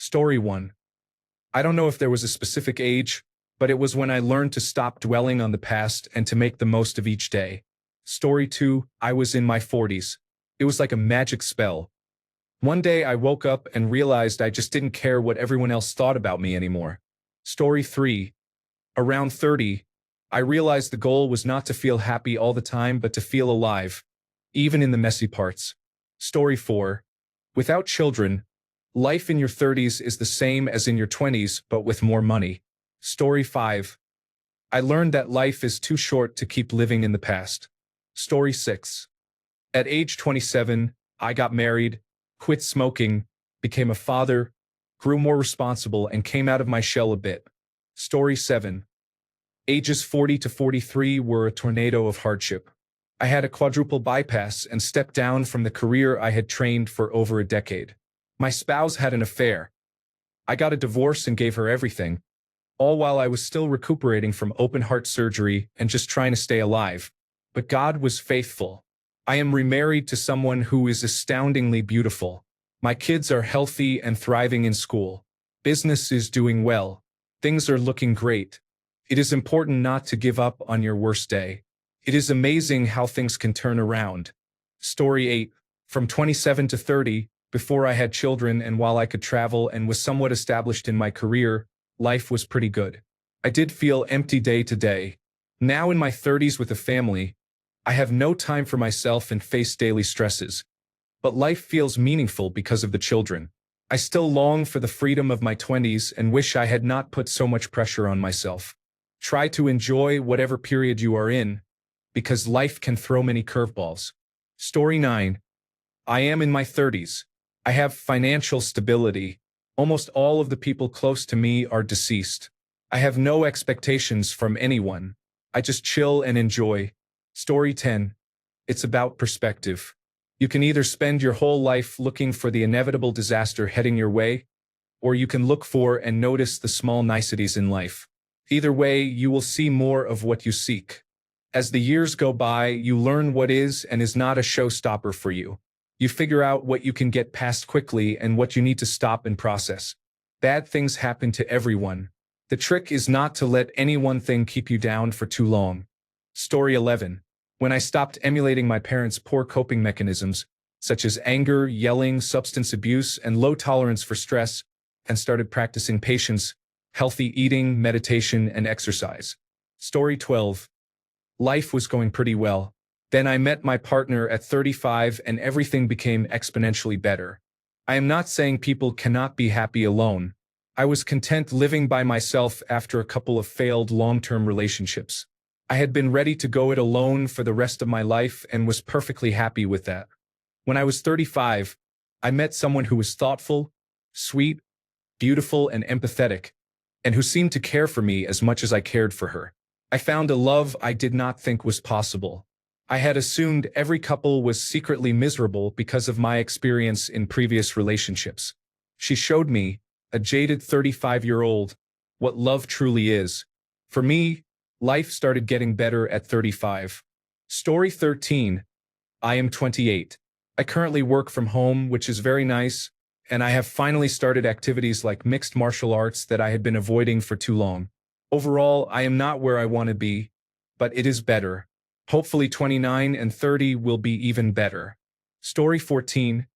Story 1. I don't know if there was a specific age, but it was when I learned to stop dwelling on the past and to make the most of each day. Story 2. I was in my 40s. It was like a magic spell. One day I woke up and realized I just didn't care what everyone else thought about me anymore. Story 3. Around 30, I realized the goal was not to feel happy all the time but to feel alive, even in the messy parts. Story 4. Without children, life in your 30s is the same as in your 20s but with more money. Story 5. I learned that life is too short to keep living in the past. Story 6. At age 27, I got married, quit smoking, became a father, grew more responsible, and came out of my shell a bit. Story 7. Ages 40 to 43 were a tornado of hardship. I had a quadruple bypass and stepped down from the career I had trained for over a decade. My spouse had an affair. I got a divorce and gave her everything, all while I was still recuperating from open heart surgery and just trying to stay alive. But God was faithful. I am remarried to someone who is astoundingly beautiful. My kids are healthy and thriving in school. Business is doing well. Things are looking great. It is important not to give up on your worst day. It is amazing how things can turn around. Story 8. From 27 to 30, before I had children and while I could travel and was somewhat established in my career, life was pretty good. I did feel empty day to day. Now in my 30s with a family, I have no time for myself and face daily stresses. But life feels meaningful because of the children. I still long for the freedom of my 20s and wish I had not put so much pressure on myself. Try to enjoy whatever period you are in, because life can throw many curveballs. Story 9. I am in my 30s. I have financial stability. Almost all of the people close to me are deceased. I have no expectations from anyone. I just chill and enjoy. Story 10. It's about perspective. You can either spend your whole life looking for the inevitable disaster heading your way, or you can look for and notice the small niceties in life. Either way, you will see more of what you seek. As the years go by, you learn what is and is not a showstopper for you. You figure out what you can get past quickly and what you need to stop and process. Bad things happen to everyone. The trick is not to let any one thing keep you down for too long. Story 11. When I stopped emulating my parents' poor coping mechanisms, such as anger, yelling, substance abuse, and low tolerance for stress, and started practicing patience, healthy eating, meditation, and exercise. Story 12. Life was going pretty well. Then I met my partner at 35 and everything became exponentially better. I am not saying people cannot be happy alone. I was content living by myself after a couple of failed long-term relationships. I had been ready to go it alone for the rest of my life and was perfectly happy with that. When I was 35, I met someone who was thoughtful, sweet, beautiful, and empathetic, and who seemed to care for me as much as I cared for her. I found a love I did not think was possible. I had assumed every couple was secretly miserable because of my experience in previous relationships. She showed me, a jaded 35-year-old, what love truly is. For me, life started getting better at 35. Story 13. I am 28. I currently work from home, which is very nice, and I have finally started activities like mixed martial arts that I had been avoiding for too long. Overall, I am not where I want to be, but it is better. Hopefully 29 and 30 will be even better. Story 14.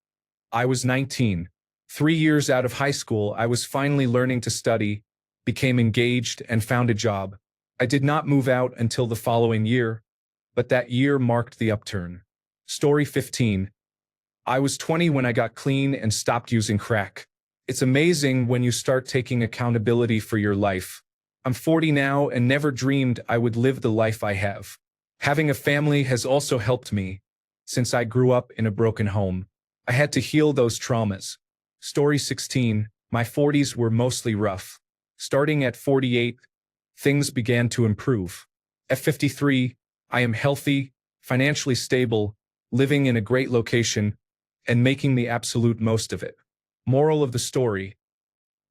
I was 19. 3 years out of high school, I was finally learning to study, became engaged, and found a job. I did not move out until the following year, but that year marked the upturn. Story 15. I was 20 when I got clean and stopped using crack. It's amazing when you start taking accountability for your life. I'm 40 now and never dreamed I would live the life I have. Having a family has also helped me, since I grew up in a broken home. I had to heal those traumas. Story 16. My 40s were mostly rough. Starting at 48, things began to improve. At 53, I am healthy, financially stable, living in a great location, and making the absolute most of it. Moral of the story: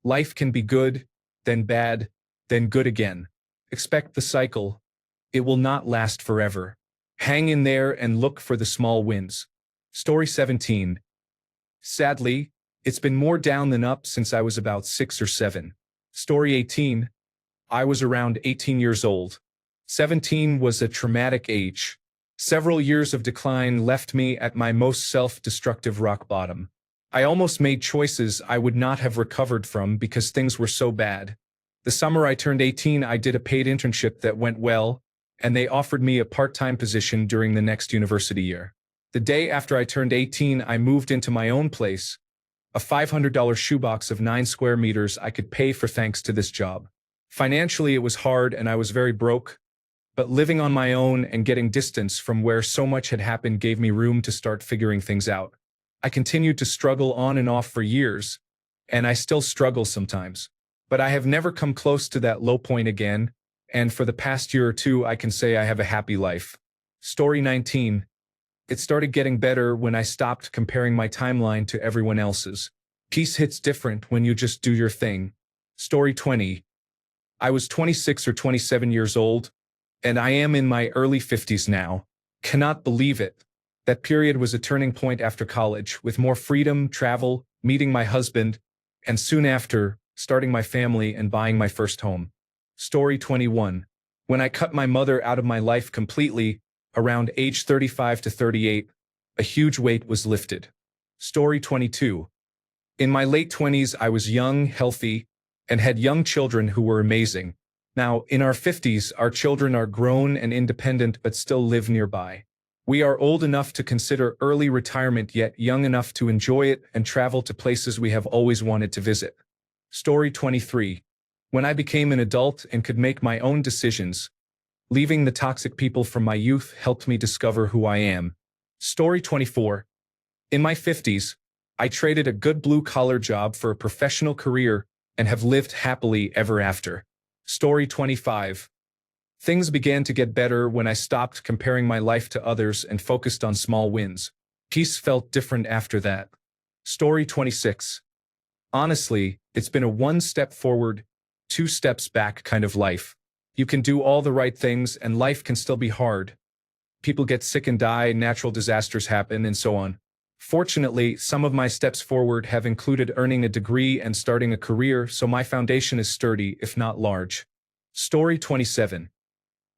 life can be good, then bad, then good again. Expect the cycle. It will not last forever. Hang in there and look for the small wins. Story 17. Sadly, It's been more down than up since I was about 6 or 7. Story 18. I was around 18 years old. 17 was a traumatic age. Several years of decline left me at my most self-destructive rock bottom. I almost made choices I would not have recovered from because things were so bad. The summer I turned 18, I did a paid internship that went well, and they offered me a part-time position during the next university year. The day after I turned 18, I moved into my own place, a $500 shoebox of 9 square meters I could pay for thanks to this job. Financially, it was hard and I was very broke, but living on my own and getting distance from where so much had happened gave me room to start figuring things out. I continued to struggle on and off for years, and I still struggle sometimes. But I have never come close to that low point again, and for the past year or two I can say I have a happy life. Story 19. It started getting better when I stopped comparing my timeline to everyone else's. Peace hits different when you just do your thing. Story 20. I was 26 or 27 years old, and I am in my early 50s now. Cannot believe it. That period was a turning point after college, with more freedom, travel, meeting my husband, and soon after, starting my family and buying my first home. Story 21. When I cut my mother out of my life completely, around age 35 to 38, a huge weight was lifted. Story 22. In my late 20s, I was young, healthy, and had young children who were amazing. Now, in our 50s, our children are grown and independent but still live nearby. We are old enough to consider early retirement yet young enough to enjoy it and travel to places we have always wanted to visit. Story 23. When I became an adult and could make my own decisions, leaving the toxic people from my youth helped me discover who I am. Story 24. In my 50s, I traded a good blue-collar job for a professional career and have lived happily ever after. Story 25. Things began to get better when I stopped comparing my life to others and focused on small wins. Peace felt different after that. Story 26. Honestly, it's been a 1 step forward, 2 steps back kind of life. You can do all the right things and life can still be hard. People get sick and die, natural disasters happen, and so on. Fortunately, some of my steps forward have included earning a degree and starting a career, so my foundation is sturdy, if not large. Story 27.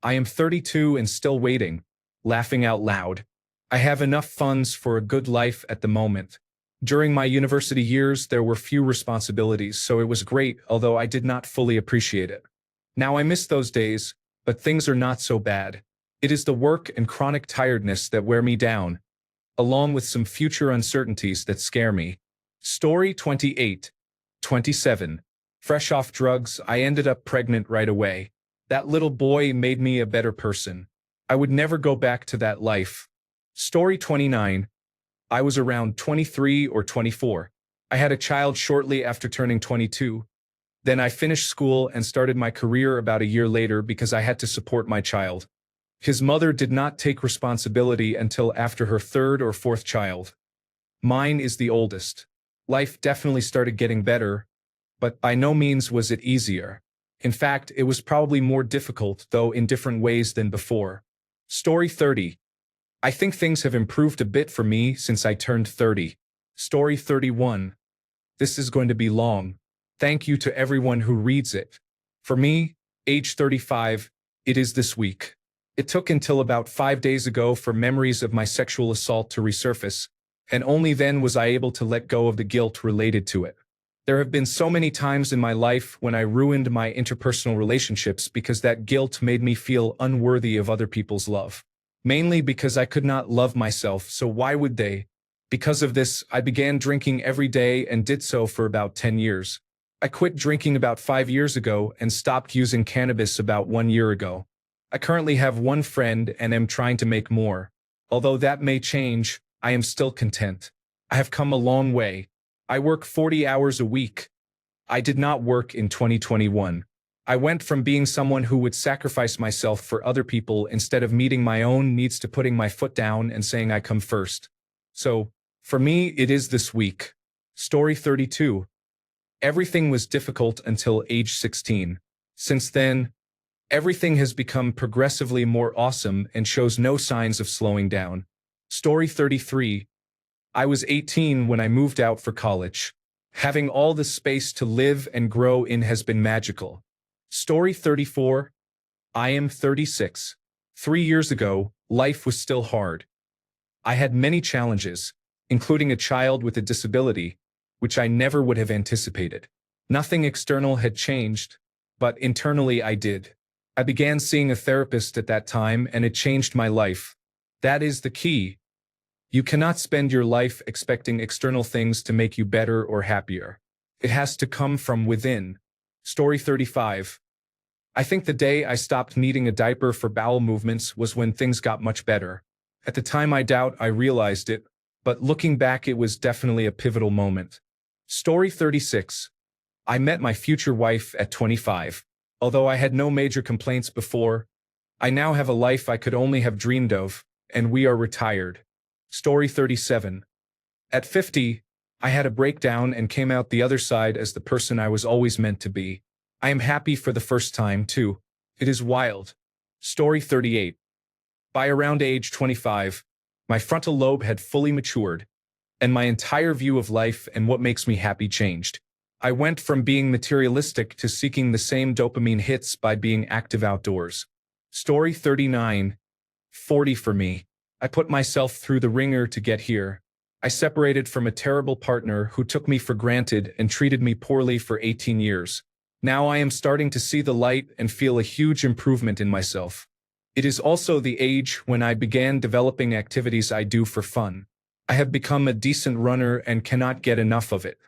I am 32 and still waiting, laughing out loud. I have enough funds for a good life at the moment. During my university years, there were few responsibilities, so it was great, although I did not fully appreciate it. Now I miss those days, but things are not so bad. It is the work and chronic tiredness that wear me down, along with some future uncertainties that scare me. Story 28. 27. Fresh off drugs, I ended up pregnant right away. That little boy made me a better person. I would never go back to that life. Story 29. I was around 23 or 24. I had a child shortly after turning 22. Then I finished school and started my career about a year later because I had to support my child. His mother did not take responsibility until after her 3rd or 4th child. Mine is the oldest. Life definitely started getting better, but by no means was it easier. In fact, it was probably more difficult, though in different ways than before. Story 30. I think things have improved a bit for me since I turned 30. Story 31. This is going to be long. Thank you to everyone who reads it. For me, age 35, it is this week. It took until about 5 days ago for memories of my sexual assault to resurface, and only then was I able to let go of the guilt related to it. There have been so many times in my life when I ruined my interpersonal relationships because that guilt made me feel unworthy of other people's love. Mainly because I could not love myself, so why would they? Because of this, I began drinking every day and did so for about 10 years. I quit drinking about 5 years ago and stopped using cannabis about 1 year ago. I currently have 1 friend and am trying to make more. Although that may change, I am still content. I have come a long way. I work 40 hours a week. I did not work in 2021. I went from being someone who would sacrifice myself for other people instead of meeting my own needs to putting my foot down and saying I come first. So, for me, it is this week. Story 32. Everything was difficult until age 16. Since then, everything has become progressively more awesome and shows no signs of slowing down. Story 33. I was 18 when I moved out for college. Having all the space to live and grow in has been magical. Story 34. I am 36. 3 years ago, life was still hard. I had many challenges, including a child with a disability, which I never would have anticipated. Nothing external had changed, but internally I did. I began seeing a therapist at that time, and it changed my life. That is the key. You cannot spend your life expecting external things to make you better or happier. It has to come from within. Story 35. I think the day I stopped needing a diaper for bowel movements was when things got much better. At the time I doubt I realized it, but looking back it was definitely a pivotal moment. Story 36. I met my future wife at 25. Although I had no major complaints before, I now have a life I could only have dreamed of, and we are retired. Story 37. At 50, I had a breakdown and came out the other side as the person I was always meant to be. I am happy for the first time, too. It is wild. Story 38. By around age 25, my frontal lobe had fully matured, and my entire view of life and what makes me happy changed. I went from being materialistic to seeking the same dopamine hits by being active outdoors. Story 39. 40 for me. I put myself through the ringer to get here. I separated from a terrible partner who took me for granted and treated me poorly for 18 years. Now I am starting to see the light and feel a huge improvement in myself. It is also the age when I began developing activities I do for fun. I have become a decent runner and cannot get enough of it.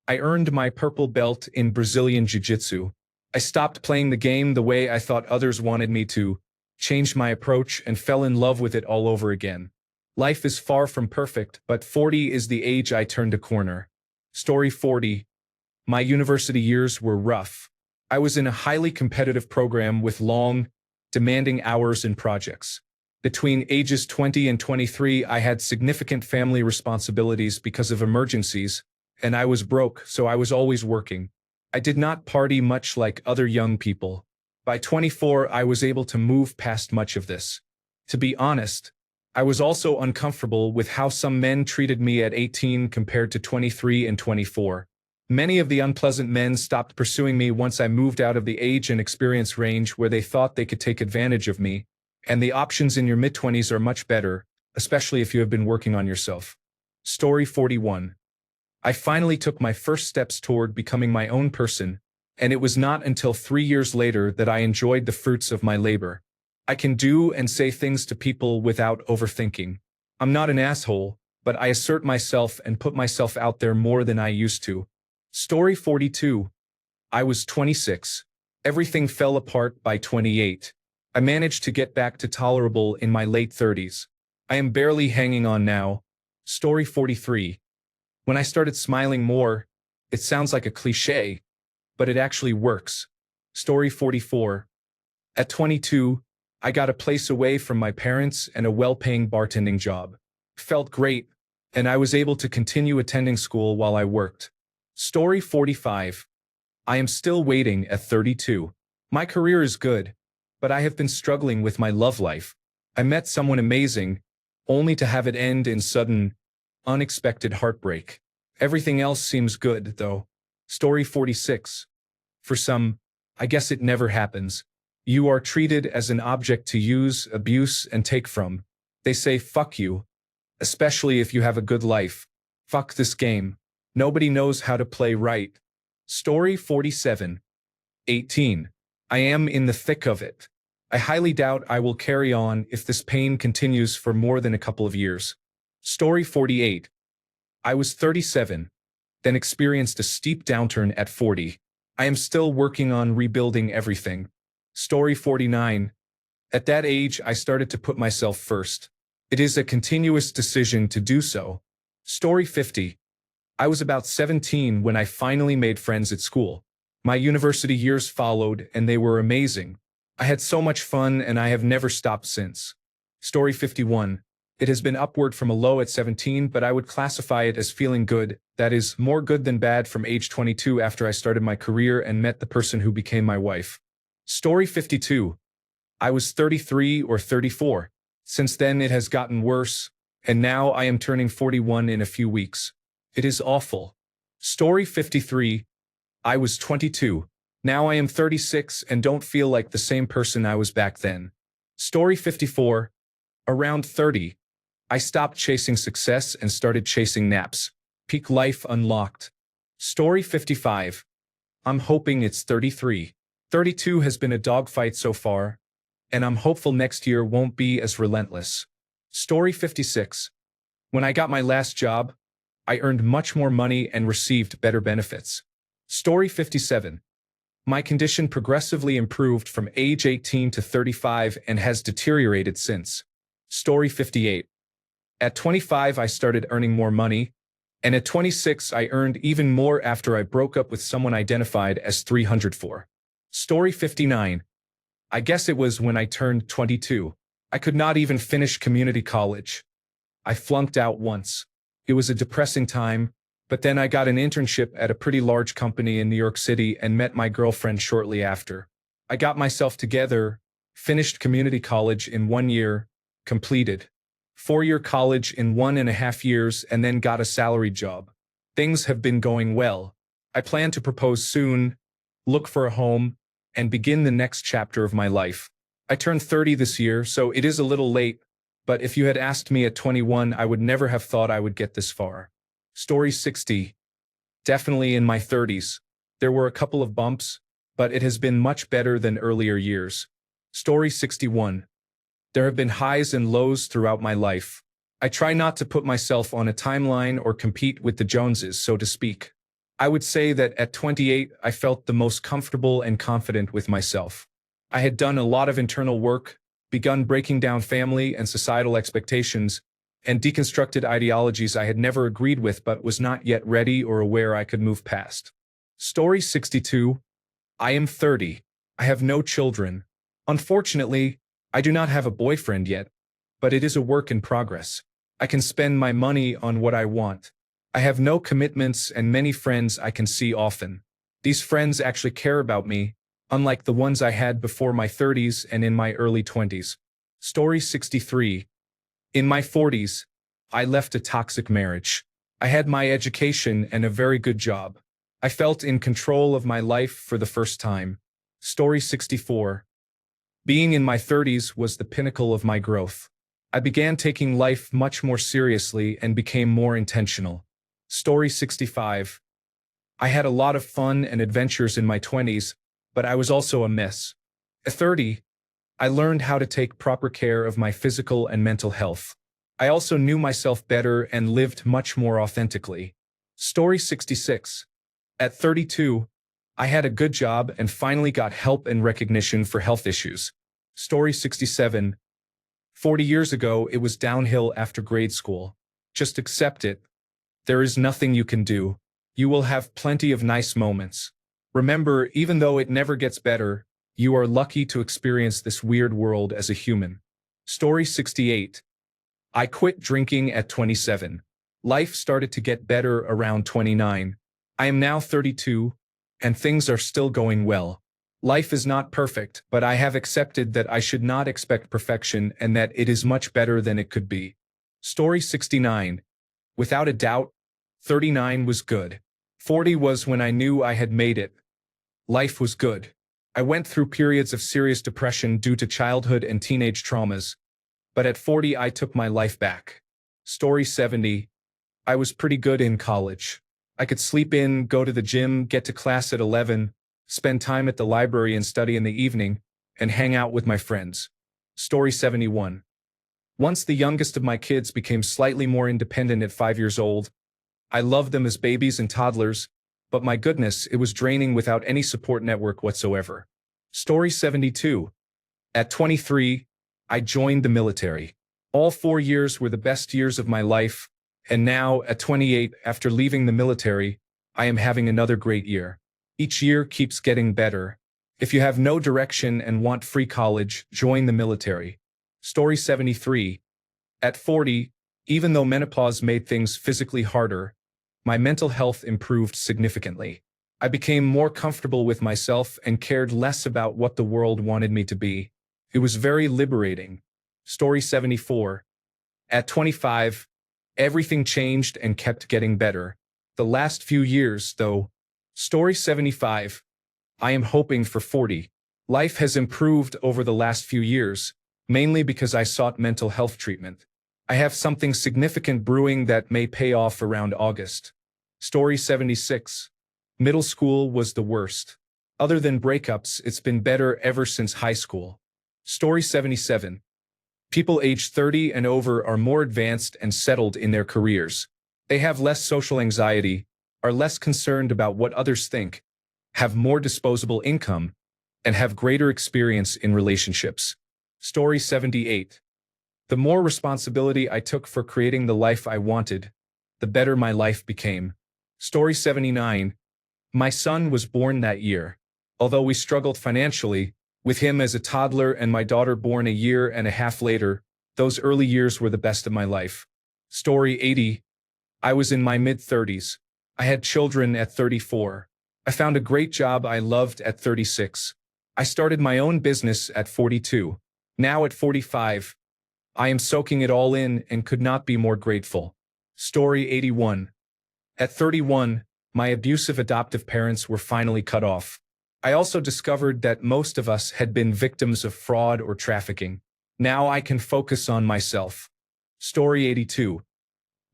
I earned my purple belt in Brazilian Jiu-Jitsu. I stopped playing the game the way I thought others wanted me to, changed my approach, and fell in love with it all over again. Life is far from perfect, but 40 is the age I turned a corner. Story 40. My university years were rough. I was in a highly competitive program with long, demanding hours and projects. Between ages 20 and 23, I had significant family responsibilities because of emergencies, and I was broke, so I was always working. I did not party much like other young people. By 24, I was able to move past much of this. To be honest, I was also uncomfortable with how some men treated me at 18 compared to 23 and 24. Many of the unpleasant men stopped pursuing me once I moved out of the age and experience range where they thought they could take advantage of me, and the options in your mid-20s are much better, especially if you have been working on yourself. Story 41. I finally took my first steps toward becoming my own person, and it was not until 3 years later that I enjoyed the fruits of my labor. I can do and say things to people without overthinking. I'm not an asshole, but I assert myself and put myself out there more than I used to. Story 42. I was 26. Everything fell apart by 28. I managed to get back to tolerable in my late 30s. I am barely hanging on now. Story 43. When I started smiling more, it sounds like a cliché, but it actually works. Story 44. At 22, I got a place away from my parents and a well-paying bartending job. Felt great, and I was able to continue attending school while I worked. Story 45. I am still waiting at 32. My career is good, but I have been struggling with my love life. I met someone amazing, only to have it end in sudden, unexpected heartbreak. Everything else seems good, though. Story 46. For some, I guess it never happens. You are treated as an object to use, abuse, and take from. They say fuck you, especially if you have a good life. Fuck this game. Nobody knows how to play right. Story 47. 18. I am in the thick of it. I highly doubt I will carry on if this pain continues for more than a couple of years. Story 48. I was 37, then experienced a steep downturn at 40. I am still working on rebuilding everything. Story 49. At that age, I started to put myself first. It is a continuous decision to do so. Story 50. I was about 17 when I finally made friends at school. My university years followed, and they were amazing. I had so much fun, and I have never stopped since. Story 51. It has been upward from a low at 17, but I would classify it as feeling good, that is, more good than bad from age 22 after I started my career and met the person who became my wife. Story 52. I was 33 or 34. Since then it has gotten worse. and now I am turning 41 in a few weeks. It is awful. Story 53. I was 22. Now I am 36 and don't feel like the same person I was back then. Story 54. Around 30. I stopped chasing success and started chasing naps. Peak life unlocked. Story 55. I'm hoping it's 33. 32 has been a dogfight so far, and I'm hopeful next year won't be as relentless. Story 56. When I got my last job, I earned much more money and received better benefits. Story 57. My condition progressively improved from age 18 to 35 and has deteriorated since. Story 58. At 25 I started earning more money, and at 26 I earned even more after I broke up with someone identified as 304. Story 59. I guess it was when I turned 22. I could not even finish community college. I flunked out once. It was a depressing time, but then I got an internship at a pretty large company in New York City and met my girlfriend shortly after. I got myself together, finished community college in 1 year, completed 4-year college in 1.5 years, and then got a salary job. Things have been going well. I plan to propose soon, look for a home, and begin the next chapter of my life. I turned 30 this year, so it is a little late, but if you had asked me at 21, I would never have thought I would get this far. Story 60. Definitely in my 30s. There were a couple of bumps, but it has been much better than earlier years. Story 61. There have been highs and lows throughout my life. I try not to put myself on a timeline or compete with the Joneses, so to speak. I would say that at 28, I felt the most comfortable and confident with myself. I had done a lot of internal work, begun breaking down family and societal expectations, and deconstructed ideologies I had never agreed with but was not yet ready or aware I could move past. Story 62. I am 30. I have no children. Unfortunately, I do not have a boyfriend yet, but it is a work in progress. I can spend my money on what I want. I have no commitments and many friends I can see often. These friends actually care about me, unlike the ones I had before my 30s and in my early 20s. Story 63. In my 40s, I left a toxic marriage. I had my education and a very good job. I felt in control of my life for the first time. Story 64. Being in my 30s was the pinnacle of my growth. I began taking life much more seriously and became more intentional. Story 65. I had a lot of fun and adventures in my 20s, but I was also a mess. At 30, I learned how to take proper care of my physical and mental health. I also knew myself better and lived much more authentically. Story 66. At 32, I had a good job and finally got help and recognition for health issues. Story 67. 40 years ago, it was downhill after grade school. Just accept it. There is nothing you can do. You will have plenty of nice moments. Remember, even though it never gets better, you are lucky to experience this weird world as a human. Story 68. I quit drinking at 27. Life started to get better around 29. I am now 32, and things are still going well. Life is not perfect, but I have accepted that I should not expect perfection and that it is much better than it could be. Story 69. Without a doubt, 39 was good. 40 was when I knew I had made it. Life was good. I went through periods of serious depression due to childhood and teenage traumas, but at 40 I took my life back. Story 70. I was pretty good in college. I could sleep in, go to the gym, get to class at 11, spend time at the library and study in the evening, and hang out with my friends. Story 71. Once the youngest of my kids became slightly more independent at 5 years old, I loved them as babies and toddlers, but my goodness, it was draining without any support network whatsoever. Story 72. At 23, I joined the military. All 4 years were the best years of my life, and now, at 28, after leaving the military, I am having another great year. Each year keeps getting better. If you have no direction and want free college, join the military. Story 73. At 40, even though menopause made things physically harder, my mental health improved significantly. I became more comfortable with myself and cared less about what the world wanted me to be. It was very liberating. Story 74. At 25, everything changed and kept getting better. The last few years, though. Story 75. I am hoping for 40. Life has improved over the last few years, mainly because I sought mental health treatment. I have something significant brewing that may pay off around August. Story 76. Middle school was the worst. Other than breakups, it's been better ever since high school. Story 77. People aged 30 and over are more advanced and settled in their careers. They have less social anxiety, are less concerned about what others think, have more disposable income, and have greater experience in relationships. Story 78. The more responsibility I took for creating the life I wanted, the better my life became. Story 79. My son was born that year. Although we struggled financially, with him as a toddler and my daughter born a year and a half later, those early years were the best of my life. Story 80. I was in my mid-30s. I had children at 34. I found a great job I loved at 36. I started my own business at 42. Now at 45, I am soaking it all in and could not be more grateful. Story 81. At 31, my abusive adoptive parents were finally cut off. I also discovered that most of us had been victims of fraud or trafficking. Now I can focus on myself. Story 82.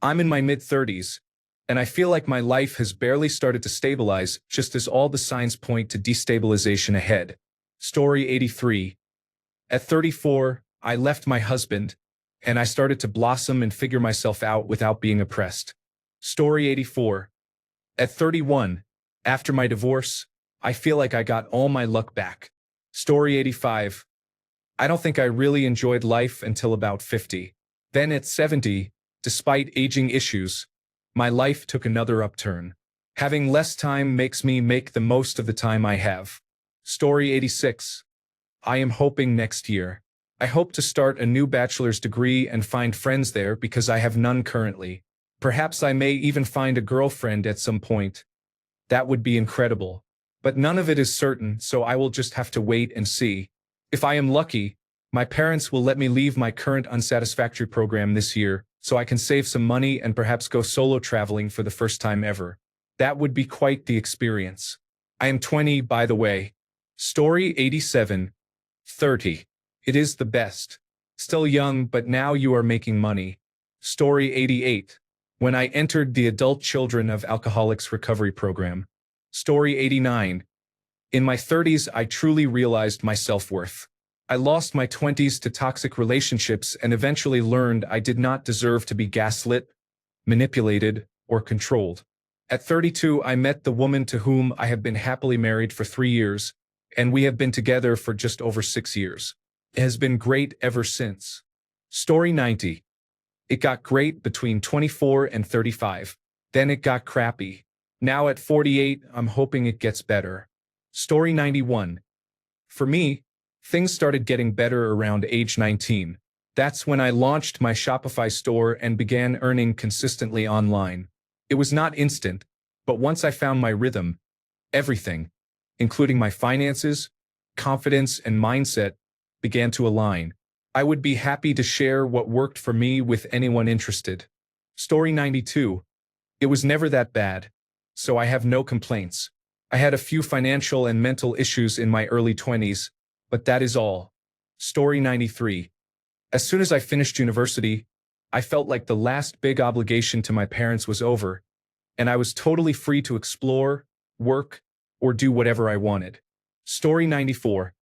I'm in my mid-30s, and I feel like my life has barely started to stabilize just as all the signs point to destabilization ahead. Story 83. At 34, I left my husband, and I started to blossom and figure myself out without being oppressed. Story 84. At 31, after my divorce, I feel like I got all my luck back. Story 85. I don't think I really enjoyed life until about 50. Then at 70, despite aging issues, my life took another upturn. Having less time makes me make the most of the time I have. Story 86. I am hoping next year. I hope to start a new bachelor's degree and find friends there because I have none currently. Perhaps I may even find a girlfriend at some point. That would be incredible. But none of it is certain, so I will just have to wait and see. If I am lucky, my parents will let me leave my current unsatisfactory program this year, so I can save some money and perhaps go solo traveling for the first time ever. That would be quite the experience. I am 20, by the way. Story 87. 30. It is the best. Still young, but now you are making money. Story 88. When I entered the Adult Children of Alcoholics Recovery Program. Story 89. In my 30s, I truly realized my self-worth. I lost my 20s to toxic relationships and eventually learned I did not deserve to be gaslit, manipulated, or controlled. At 32, I met the woman to whom I have been happily married for 3 years, and we have been together for just over 6 years. It has been great ever since. Story 90. It got great between 24 and 35. Then it got crappy. Now at 48, I'm hoping it gets better. Story 91. For me, things started getting better around age 19. That's when I launched my Shopify store and began earning consistently online. It was not instant, but once I found my rhythm, everything, including my finances, confidence, and mindset, began to align. I would be happy to share what worked for me with anyone interested. Story 92. It was never that bad, so I have no complaints. I had a few financial and mental issues in my early 20s, but that is all. Story 93. As soon as I finished university, I felt like the last big obligation to my parents was over, and I was totally free to explore, work, or do whatever I wanted. Story 94.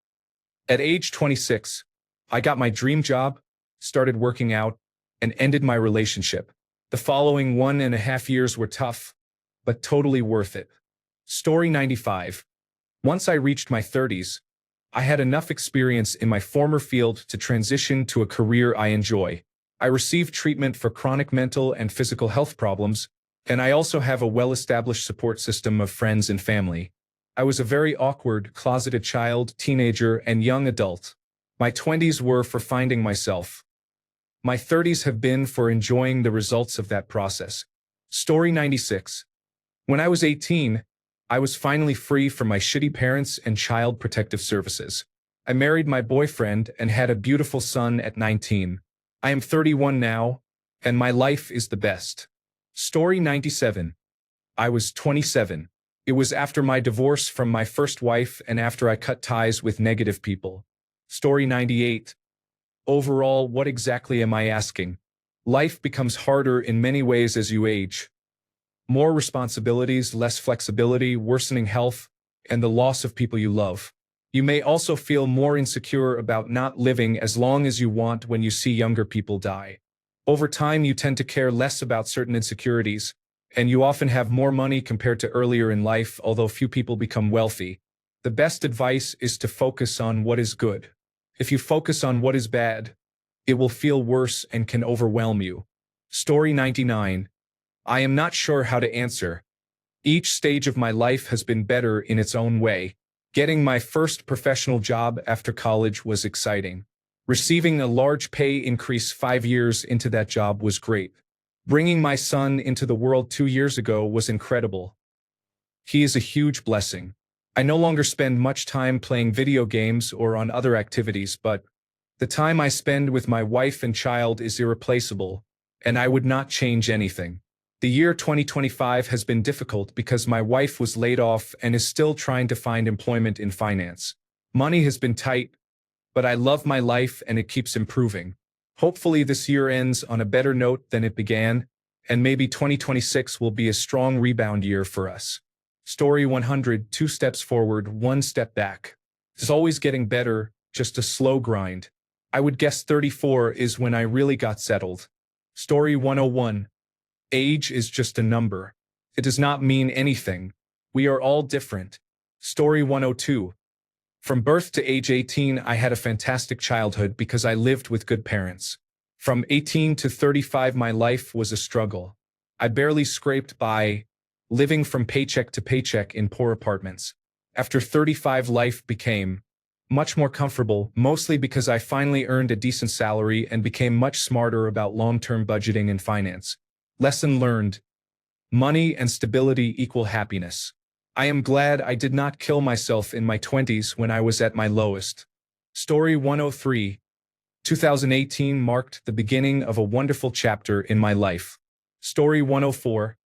At age 26, I got my dream job, started working out, and ended my relationship. The following 1.5 years were tough, but totally worth it. Story 95. Once I reached my 30s, I had enough experience in my former field to transition to a career I enjoy. I received treatment for chronic mental and physical health problems, and I also have a well-established support system of friends and family. I was a very awkward, closeted child, teenager, and young adult. My 20s were for finding myself. My 30s have been for enjoying the results of that process. Story 96. When I was 18, I was finally free from my shitty parents and child protective services. I married my boyfriend and had a beautiful son at 19. I am 31 now, and my life is the best. Story 97. I was 27. It was after my divorce from my first wife and after I cut ties with negative people. Story 98. Overall, what exactly am I asking? Life becomes harder in many ways as you age. More responsibilities, less flexibility, worsening health, and the loss of people you love. You may also feel more insecure about not living as long as you want when you see younger people die. Over time, you tend to care less about certain insecurities, and you often have more money compared to earlier in life, although few people become wealthy. The best advice is to focus on what is good. If you focus on what is bad, it will feel worse and can overwhelm you. Story 99. I am not sure how to answer. Each stage of my life has been better in its own way. Getting my first professional job after college was exciting. Receiving a large pay increase 5 years into that job was great. Bringing my son into the world 2 years ago was incredible. He is a huge blessing. I no longer spend much time playing video games or on other activities, but the time I spend with my wife and child is irreplaceable, and I would not change anything. The year 2025 has been difficult because my wife was laid off and is still trying to find employment in finance. Money has been tight, but I love my life and it keeps improving. Hopefully this year ends on a better note than it began, and maybe 2026 will be a strong rebound year for us. Story 100. 2 steps forward, 1 step back. It's always getting better, just a slow grind. I would guess 34 is when I really got settled. Story 101. Age is just a number. It does not mean anything. We are all different. Story 102. From birth to age 18, I had a fantastic childhood because I lived with good parents. From 18 to 35, my life was a struggle. I barely scraped by, living from paycheck to paycheck in poor apartments. After 35, life became much more comfortable, mostly because I finally earned a decent salary and became much smarter about long-term budgeting and finance. Lesson learned. Money and stability equal happiness. I am glad I did not kill myself in my 20s when I was at my lowest. Story 103. 2018 marked the beginning of a wonderful chapter in my life. Story 104.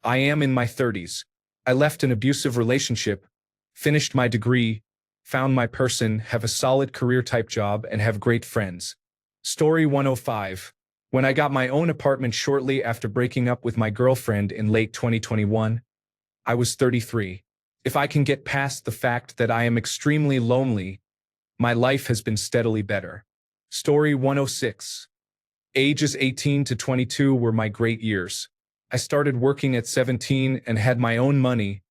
I am in my 30s. I left an abusive relationship, finished my degree, found my person, have a solid career-type job, and have great friends. Story 105. When I got my own apartment shortly after breaking up with my girlfriend in late 2021, I was 33. If I can get past the fact that I am extremely lonely, my life has been steadily better. Story 106. Ages 18 to 22 were my great years. I started working at 17 and had my own money,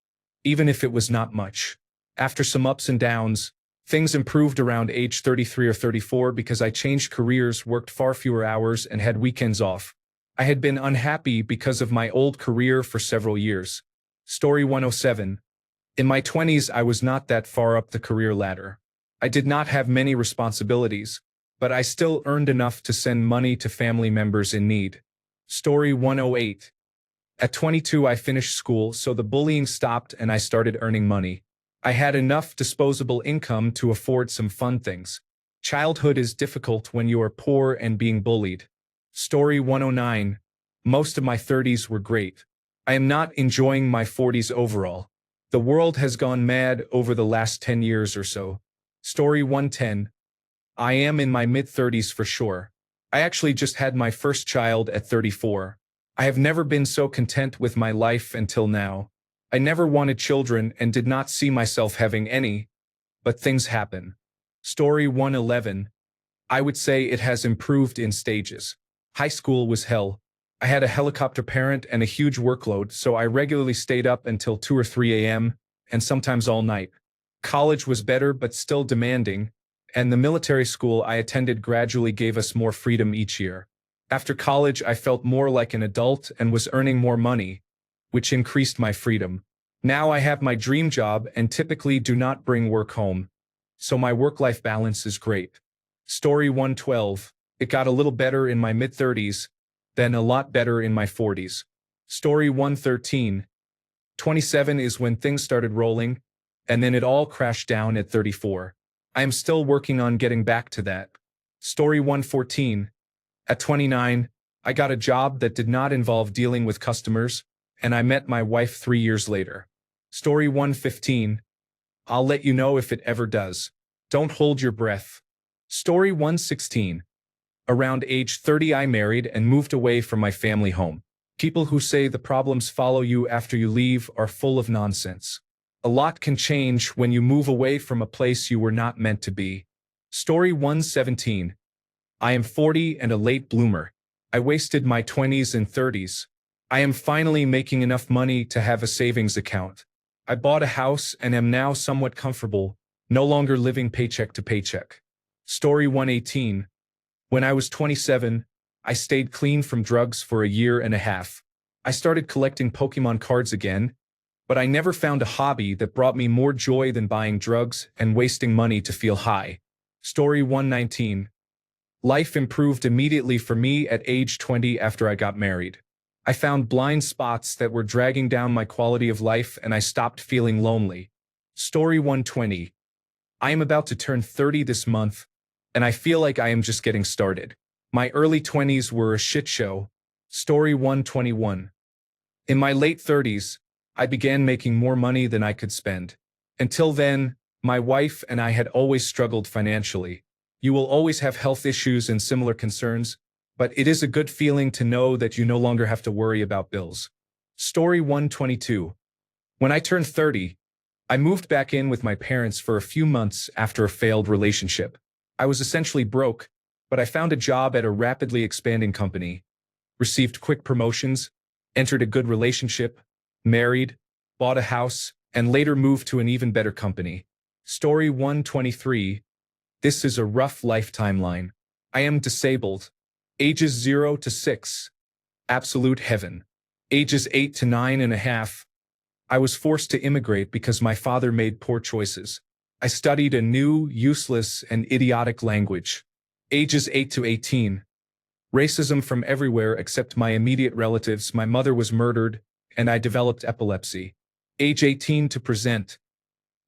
even if it was not much. After some ups and downs, things improved around age 33 or 34 because I changed careers, worked far fewer hours, and had weekends off. I had been unhappy because of my old career for several years. Story 107. In my 20s, I was not that far up the career ladder. I did not have many responsibilities, but I still earned enough to send money to family members in need. Story 108. At 22, I finished school, so the bullying stopped and I started earning money. I had enough disposable income to afford some fun things. Childhood is difficult when you are poor and being bullied. Story 109. Most of my 30s were great. I am not enjoying my 40s overall. The world has gone mad over the last 10 years or so. Story 110. I am in my mid-30s for sure. I actually just had my first child at 34. I have never been so content with my life until now. I never wanted children and did not see myself having any, but things happen. Story 111. I would say it has improved in stages. High school was hell. I had a helicopter parent and a huge workload, so I regularly stayed up until 2 or 3 a.m., and sometimes all night. College was better but still demanding, and the military school I attended gradually gave us more freedom each year. After college, I felt more like an adult and was earning more money, which increased my freedom. Now I have my dream job and typically do not bring work home, so my work-life balance is great. Story 112. It got a little better in my mid-30s, then a lot better in my 40s. Story 113. 27 is when things started rolling, and then it all crashed down at 34. I am still working on getting back to that. Story 114. At 29, I got a job that did not involve dealing with customers, and I met my wife 3 years later. Story 115. I'll let you know if it ever does. Don't hold your breath. Story 116. Around age 30 I married and moved away from my family home. People who say the problems follow you after you leave are full of nonsense. A lot can change when you move away from a place you were not meant to be. Story 117. I am 40 and a late bloomer. I wasted my 20s and 30s. I am finally making enough money to have a savings account. I bought a house and am now somewhat comfortable, no longer living paycheck to paycheck. Story 118. When I was 27, I stayed clean from drugs for a year and a half. I started collecting Pokemon cards again, but I never found a hobby that brought me more joy than buying drugs and wasting money to feel high. Story 119. Life improved immediately for me at age 20 after I got married. I found blind spots that were dragging down my quality of life and I stopped feeling lonely. Story 120. I am about to turn 30 this month, and I feel like I am just getting started. My early 20s were a shit show. Story 121. In my late 30s, I began making more money than I could spend. Until then, my wife and I had always struggled financially. You will always have health issues and similar concerns, but it is a good feeling to know that you no longer have to worry about bills. Story 122. When I turned 30, I moved back in with my parents for a few months after a failed relationship. I was essentially broke, but I found a job at a rapidly expanding company, received quick promotions, entered a good relationship, married, bought a house, and later moved to an even better company. Story 123. This is a rough life timeline. I am disabled. Ages 0 to 6. Absolute heaven. Ages 8 to 9.5. I was forced to immigrate because my father made poor choices. I studied a new, useless, and idiotic language. Ages 8 to 18. Racism from everywhere except my immediate relatives. My mother was murdered, and I developed epilepsy. Age 18 to present.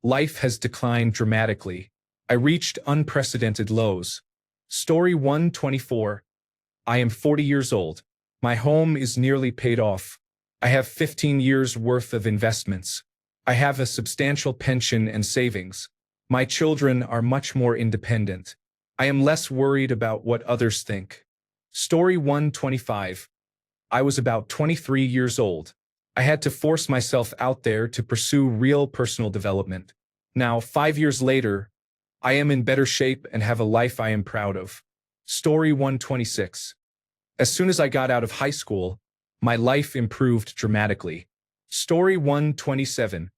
Life has declined dramatically. I reached unprecedented lows. Story 124. I am 40 years old. My home is nearly paid off. I have 15 years worth of investments. I have a substantial pension and savings. My children are much more independent. I am less worried about what others think. Story 125. I was about 23 years old. I had to force myself out there to pursue real personal development. Now, 5 years later, I am in better shape and have a life I am proud of. Story 126. As soon as I got out of high school, my life improved dramatically. Story 127.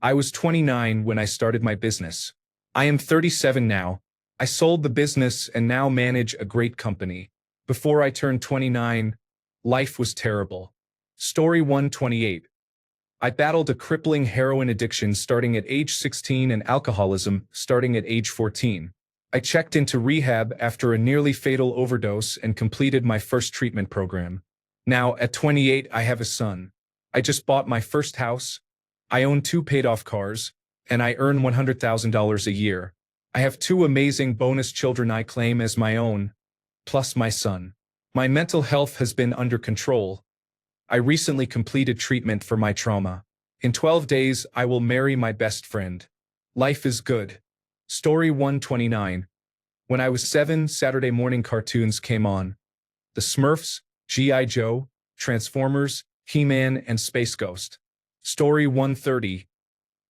I was 29 when I started my business. I am 37 now. I sold the business and now manage a great company. Before I turned 29, life was terrible. Story 128. I battled a crippling heroin addiction starting at age 16 and alcoholism starting at age 14. I checked into rehab after a nearly fatal overdose and completed my first treatment program. Now, at 28, I have a son. I just bought my first house. I own 2 paid-off cars, and I earn $100,000 a year. I have 2 amazing bonus children I claim as my own, plus my son. My mental health has been under control. I recently completed treatment for my trauma. In 12 days, I will marry my best friend. Life is good. Story 129. When I was 7, Saturday morning cartoons came on. The Smurfs, G.I. Joe, Transformers, He-Man, and Space Ghost. Story 130.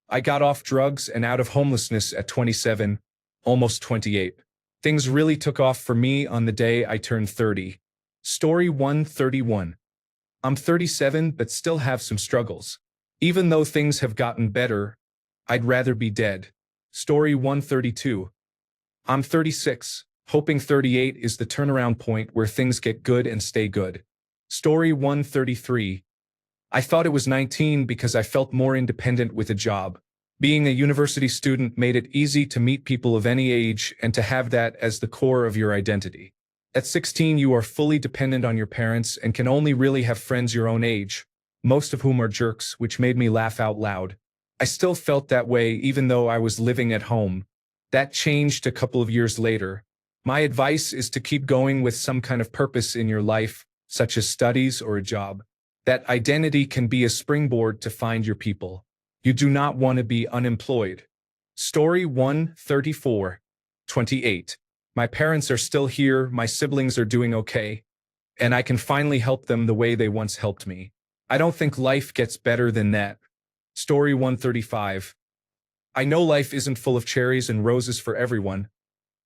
I got off drugs and out of homelessness at 27, almost 28. Things really took off for me on the day I turned 30. Story 131. I'm 37 but still have some struggles. Even though things have gotten better, I'd rather be dead. Story 132. I'm 36, hoping 38 is the turnaround point where things get good and stay good. Story 133. I thought it was 19 because I felt more independent with a job. Being a university student made it easy to meet people of any age and to have that as the core of your identity. At 16, you are fully dependent on your parents and can only really have friends your own age, most of whom are jerks, which made me laugh out loud. I still felt that way even though I was living at home. That changed a couple of years later. My advice is to keep going with some kind of purpose in your life, such as studies or a job. That identity can be a springboard to find your people. You do not want to be unemployed. Story 134. 28. My parents are still here, my siblings are doing okay, and I can finally help them the way they once helped me. I don't think life gets better than that. Story 135. I know life isn't full of cherries and roses for everyone,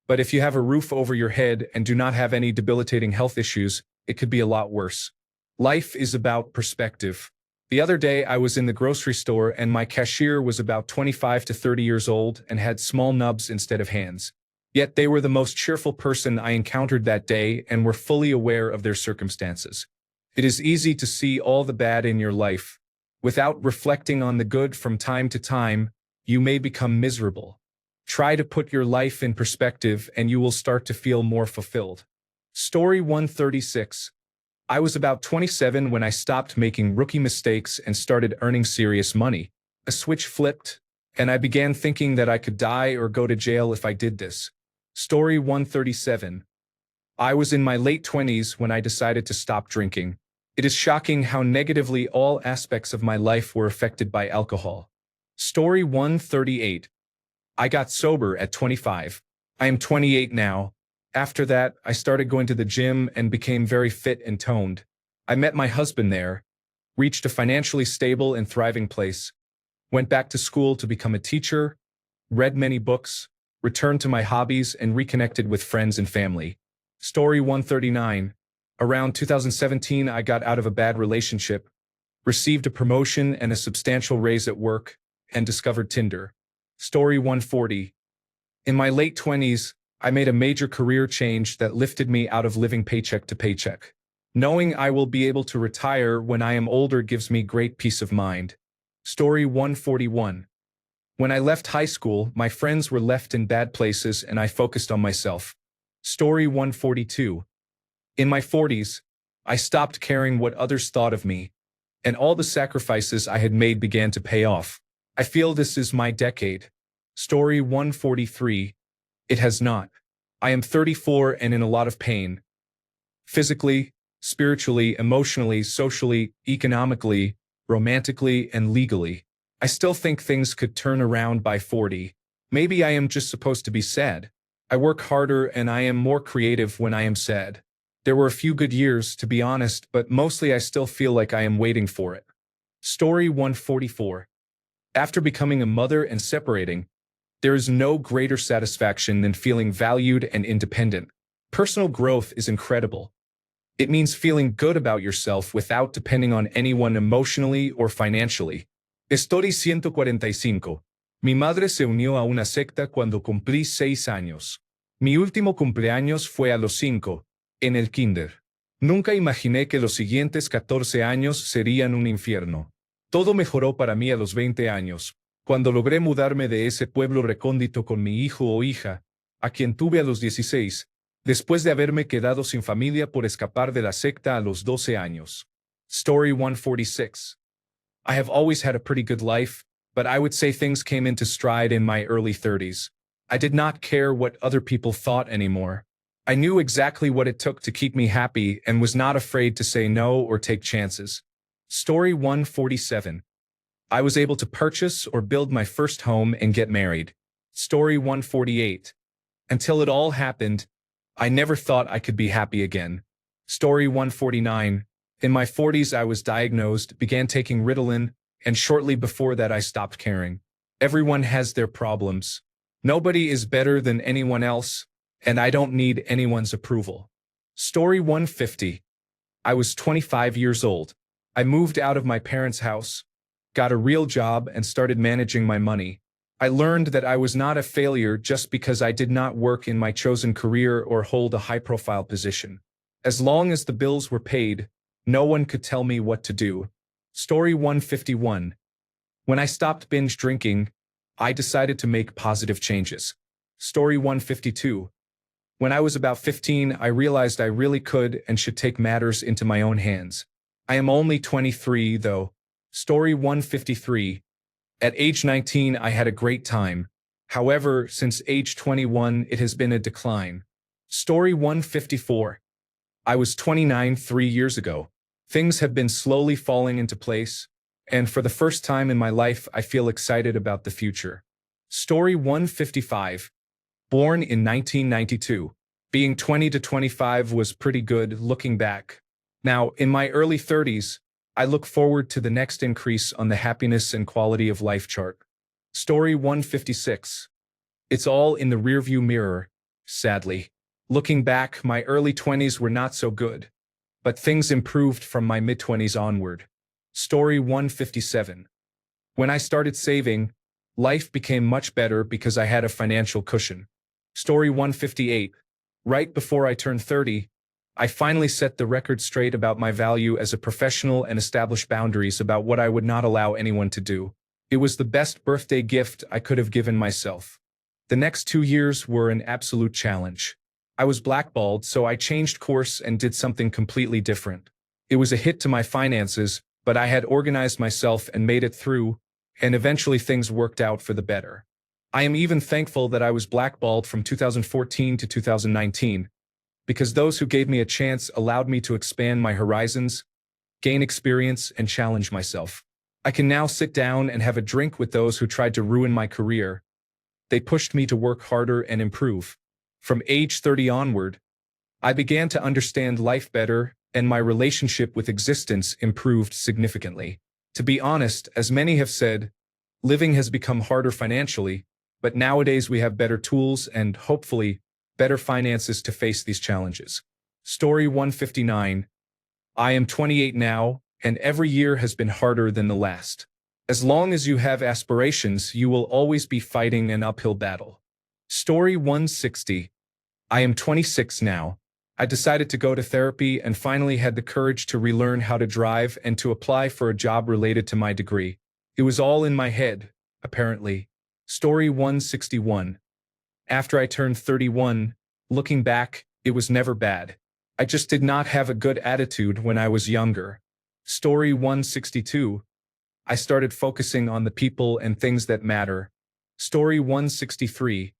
but if you have a roof over your head and do not have any debilitating health issues, it could be a lot worse. Life is about perspective. The other day I was in the grocery store and my cashier was about 25 to 30 years old and had small nubs instead of hands. Yet they were the most cheerful person I encountered that day and were fully aware of their circumstances. It is easy to see all the bad in your life. Without reflecting on the good from time to time, you may become miserable. Try to put your life in perspective and you will start to feel more fulfilled. Story 136. I was about 27 when I stopped making rookie mistakes and started earning serious money. A switch flipped, and I began thinking that I could die or go to jail if I did this. Story 137. I was in my late 20s when I decided to stop drinking. It is shocking how negatively all aspects of my life were affected by alcohol. Story 138. I got sober at 25. I am 28 now. After that, I started going to the gym and became very fit and toned. I met my husband there, reached a financially stable and thriving place, went back to school to become a teacher, read many books, returned to my hobbies and reconnected with friends and family. Story 139. Around 2017, I got out of a bad relationship, received a promotion and a substantial raise at work, and discovered Tinder. Story 140. In my late 20s, I made a major career change that lifted me out of living paycheck to paycheck. Knowing I will be able to retire when I am older gives me great peace of mind. Story 141. When I left high school, my friends were left in bad places and I focused on myself. Story 142. In my 40s, I stopped caring what others thought of me, and all the sacrifices I had made began to pay off. I feel this is my decade. Story 143. It has not. I am 34 and in a lot of pain. Physically, spiritually, emotionally, socially, economically, romantically, and legally. I still think things could turn around by 40. Maybe I am just supposed to be sad. I work harder and I am more creative when I am sad. There were a few good years, to be honest, but mostly I still feel like I am waiting for it. Story 144. After becoming a mother and separating, there is no greater satisfaction than feeling valued and independent. Personal growth is incredible. It means feeling good about yourself without depending on anyone emotionally or financially. Story 145. Mi madre se unió a una secta cuando cumplí 6 años. Mi último cumpleaños fue a los 5, en el kinder. Nunca imaginé que los siguientes 14 años serían un infierno. Todo mejoró para mí a los 20 años, cuando logré mudarme de ese pueblo recóndito con mi hijo o hija, a quien tuve a los 16, después de haberme quedado sin familia por escapar de la secta a los 12 años. Story 146. I have always had a pretty good life, but I would say things came into stride in my early 30s. I did not care what other people thought anymore. I knew exactly what it took to keep me happy and was not afraid to say no or take chances. Story 147. I was able to purchase or build my first home and get married. Story 148. Until it all happened, I never thought I could be happy again. Story 149. In my 40s I was diagnosed, began taking Ritalin, and shortly before that I stopped caring. Everyone has their problems. Nobody is better than anyone else, and I don't need anyone's approval. Story 150. I was 25 years old. I moved out of my parents' house, got a real job, and started managing my money. I learned that I was not a failure just because I did not work in my chosen career or hold a high-profile position. As long as the bills were paid, no one could tell me what to do. Story 151. When I stopped binge drinking, I decided to make positive changes. Story 152. When I was about 15, I realized I really could and should take matters into my own hands. I am only 23, though. Story 153. At age 19, I had a great time. However, since age 21, it has been a decline. Story 154. I was 29 3 years ago. Things have been slowly falling into place, and for the first time in my life, I feel excited about the future. Story 155. Born in 1992. Being 20 to 25 was pretty good looking back. Now, in my early 30s, I look forward to the next increase on the happiness and quality of life chart. Story 156. It's all in the rearview mirror, sadly. Looking back, my early 20s were not so good, but things improved from my mid-20s onward. Story 157. When I started saving, life became much better because I had a financial cushion. Story 158. Right before I turned 30, I finally set the record straight about my value as a professional and established boundaries about what I would not allow anyone to do. It was the best birthday gift I could have given myself. The next 2 years were an absolute challenge. I was blackballed, so I changed course and did something completely different. It was a hit to my finances, but I had organized myself and made it through, and eventually things worked out for the better. I am even thankful that I was blackballed from 2014 to 2019, because those who gave me a chance allowed me to expand my horizons, gain experience, and challenge myself. I can now sit down and have a drink with those who tried to ruin my career. They pushed me to work harder and improve. From age 30 onward, I began to understand life better, and my relationship with existence improved significantly. To be honest, as many have said, living has become harder financially, but nowadays we have better tools and, hopefully, better finances to face these challenges. Story 159. I am 28 now, and every year has been harder than the last. As long as you have aspirations, you will always be fighting an uphill battle. Story 160. I am 26 now. I decided to go to therapy and finally had the courage to relearn how to drive and to apply for a job related to my degree. It was all in my head, apparently. Story 161. After I turned 31, looking back, it was never bad. I just did not have a good attitude when I was younger. Story 162. I started focusing on the people and things that matter. Story 163.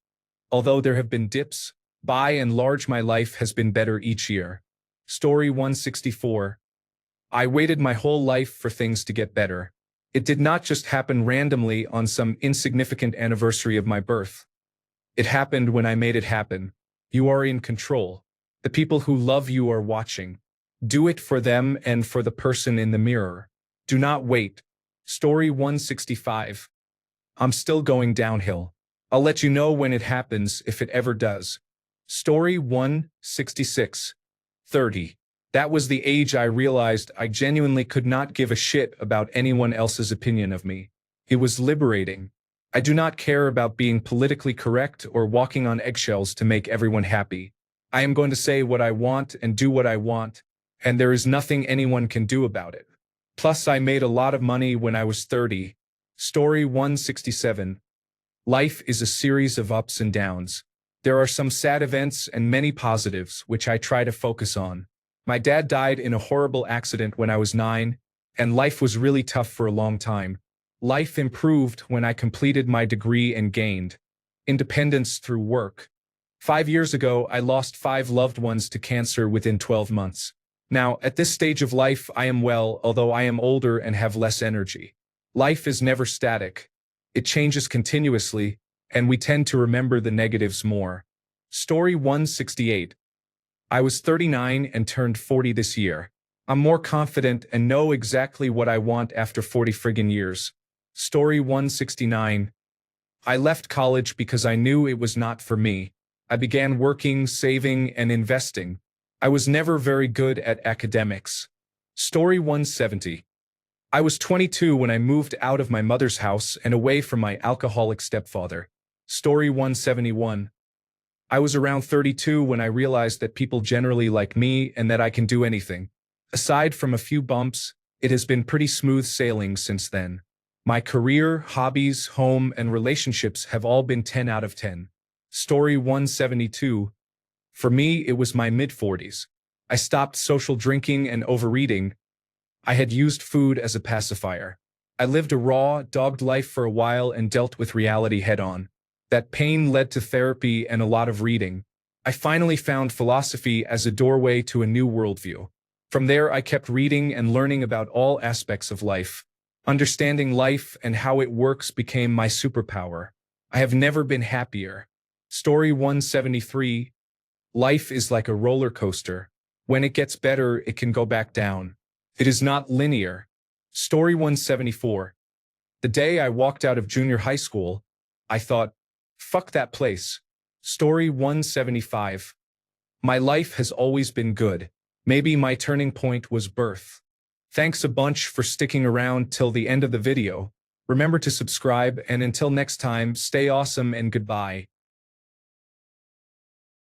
Although there have been dips, by and large my life has been better each year. Story 164. I waited my whole life for things to get better. It did not just happen randomly on some insignificant anniversary of my birth. It happened when I made it happen. You are in control. The people who love you are watching. Do it for them and for the person in the mirror. Do not wait. Story 165. I'm still going downhill. I'll let you know when it happens if it ever does. Story 166. 30. That was the age I realized I genuinely could not give a shit about anyone else's opinion of me. It was liberating. I do not care about being politically correct or walking on eggshells to make everyone happy. I am going to say what I want and do what I want, and there is nothing anyone can do about it. Plus, I made a lot of money when I was 30. Story 167. Life is a series of ups and downs. There are some sad events and many positives, which I try to focus on. My dad died in a horrible accident when I was 9, and life was really tough for a long time. Life improved when I completed my degree and gained independence through work. 5 years ago, I lost 5 loved ones to cancer within 12 months. Now, at this stage of life, I am well, although I am older and have less energy. Life is never static. It changes continuously, and we tend to remember the negatives more. Story 168. I was 39 and turned 40 this year. I'm more confident and know exactly what I want after 40 friggin' years. Story 169. I left college because I knew it was not for me. I began working, saving, and investing. I was never very good at academics. Story 170. I was 22 when I moved out of my mother's house and away from my alcoholic stepfather. Story 171. I was around 32 when I realized that people generally like me and that I can do anything. Aside from a few bumps, it has been pretty smooth sailing since then. My career, hobbies, home, and relationships have all been 10 out of 10. Story 172. For me, it was my mid-40s. I stopped social drinking and overeating. I had used food as a pacifier. I lived a raw, dogged life for a while and dealt with reality head-on. That pain led to therapy and a lot of reading. I finally found philosophy as a doorway to a new worldview. From there, I kept reading and learning about all aspects of life. Understanding life and how it works became my superpower. I have never been happier. Story 173. Life is like a roller coaster. When it gets better, it can go back down. It is not linear. Story 174. The day I walked out of junior high school, I thought, fuck that place. Story 175. My life has always been good. Maybe my turning point was birth. Thanks a bunch for sticking around till the end of the video. Remember to subscribe, and until next time, stay awesome and goodbye.